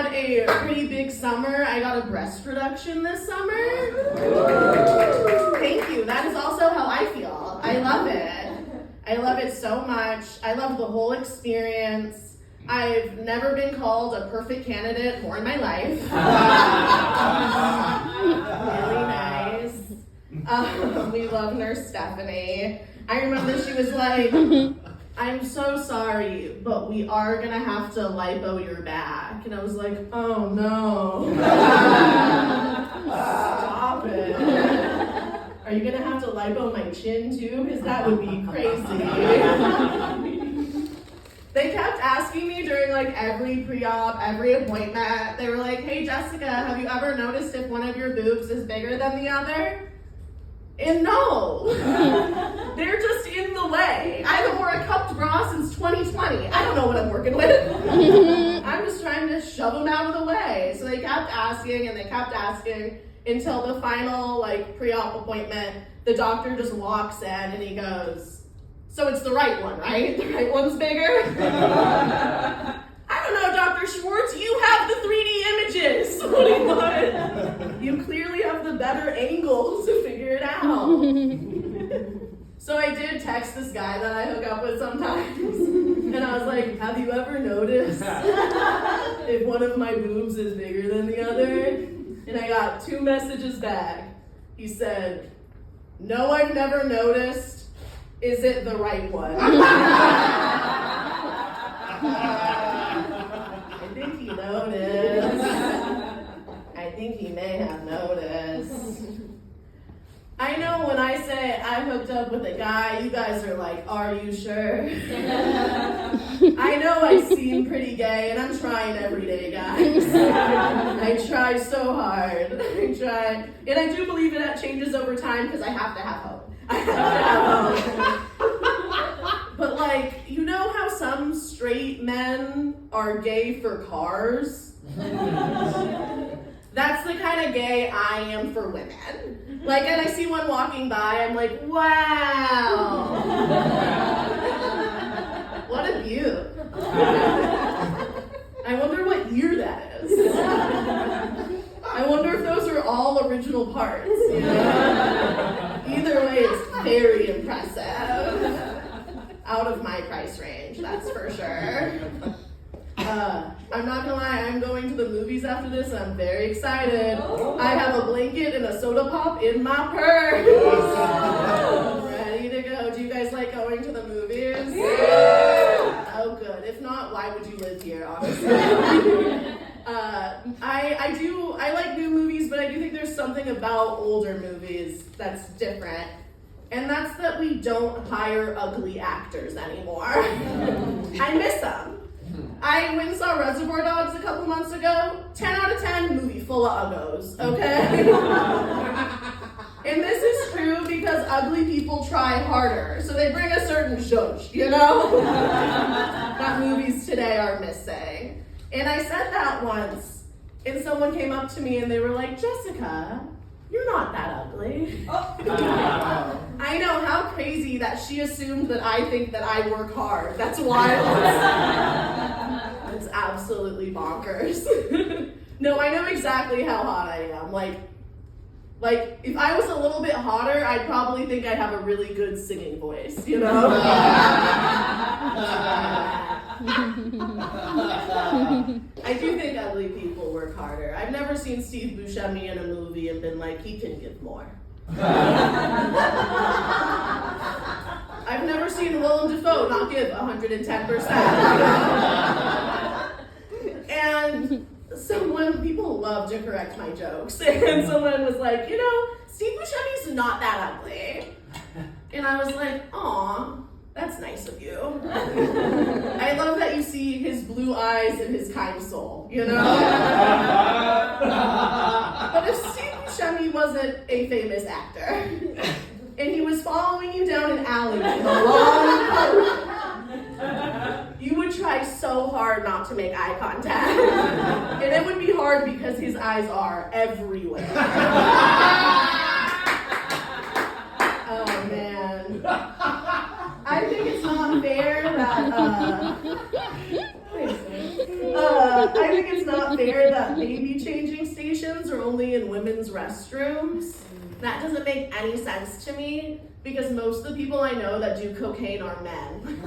had a pretty big summer. I got a breast reduction this summer. Thank you. That is also how I feel. I love it. I love it so much. I love the whole experience. I've never been called a perfect candidate more in my life. Really nice. We love Nurse Stephanie. I remember she was like, I'm so sorry, but we are gonna have to lipo your back. And I was like, oh no. Stop it. Are you gonna have to lipo my chin too? Because that would be crazy. They kept asking me during like every pre-op, every appointment. They were like, hey Jessica, have you ever noticed if one of your boobs is bigger than the other? And no, they're just in the way. I haven't worn a cupped bra since 2020. I don't know what I'm working with. I'm just trying to shove them out of the way. So they kept asking and they kept asking until the final like pre-op appointment, the doctor just walks in and he goes, so it's the right one, right? The right one's bigger? I don't know, Dr. Schwartz, you have the 3D images. What do you want? You clearly have the better angles to figure it out. So I did text this guy that I hook up with sometimes. And I was like, have you ever noticed if one of my boobs is bigger than the other? And I got 2 messages back. He said, no, I've never noticed. Is it the right one? I think he noticed. I think he may have noticed. I know when I say I hooked up with a guy, you guys are like, are you sure? I know I seem pretty gay, and I'm trying every day, guys. I try so hard. I try. And I do believe that changes over time because I have to have hope. I have to have hope. But like, you know how some straight men are gay for cars? That's the kind of gay I am for women. Like, and I see one walking by, I'm like, wow. What a beaut. I wonder what year that is. I wonder if those are all original parts. You know? Either way, it's very impressive. Out of my price range, that's for sure. I'm not gonna lie, I'm going to the movies after this and I'm very excited. I have a blanket and a soda pop in my purse. Ready to go. Do you guys like going to the movies? Yeah. Oh good. If not, why would you live here, honestly? I like new movies, but I do think there's something about older movies that's different. And that's that we don't hire ugly actors anymore. I miss them. I went and saw Reservoir Dogs a couple months ago. 10 out of 10, movie full of uggos, okay? And this is true because ugly people try harder. So they bring a certain zhuzh, you know? That movies today are missing. And I said that once, and someone came up to me and they were like, Jessica, you're not that ugly. I know, how crazy that she assumed that I think that I work hard. That's wild. It's absolutely bonkers. No, I know exactly how hot I am. Like, if I was a little bit hotter, I'd probably think I'd have a really good singing voice, you know? I do think ugly people work harder. I've never seen Steve Buscemi in a movie and been like, he can give more. I've never seen Willem Dafoe not give 110%. And people love to correct my jokes. And someone was like, you know, Steve Buscemi's not that ugly. And I was like, aw, that's nice of you. I love that you see his blue eyes and his kind soul, you know? But if Steve Buscemi wasn't a famous actor, and he was following you down an alley with a long coat, you would try so hard not to make eye contact. And it would be hard because his eyes are everywhere. Oh man. I think it's not fair that I think it's not fair that baby changing stations are only in women's restrooms. That doesn't make any sense to me because most of the people I know that do cocaine are men.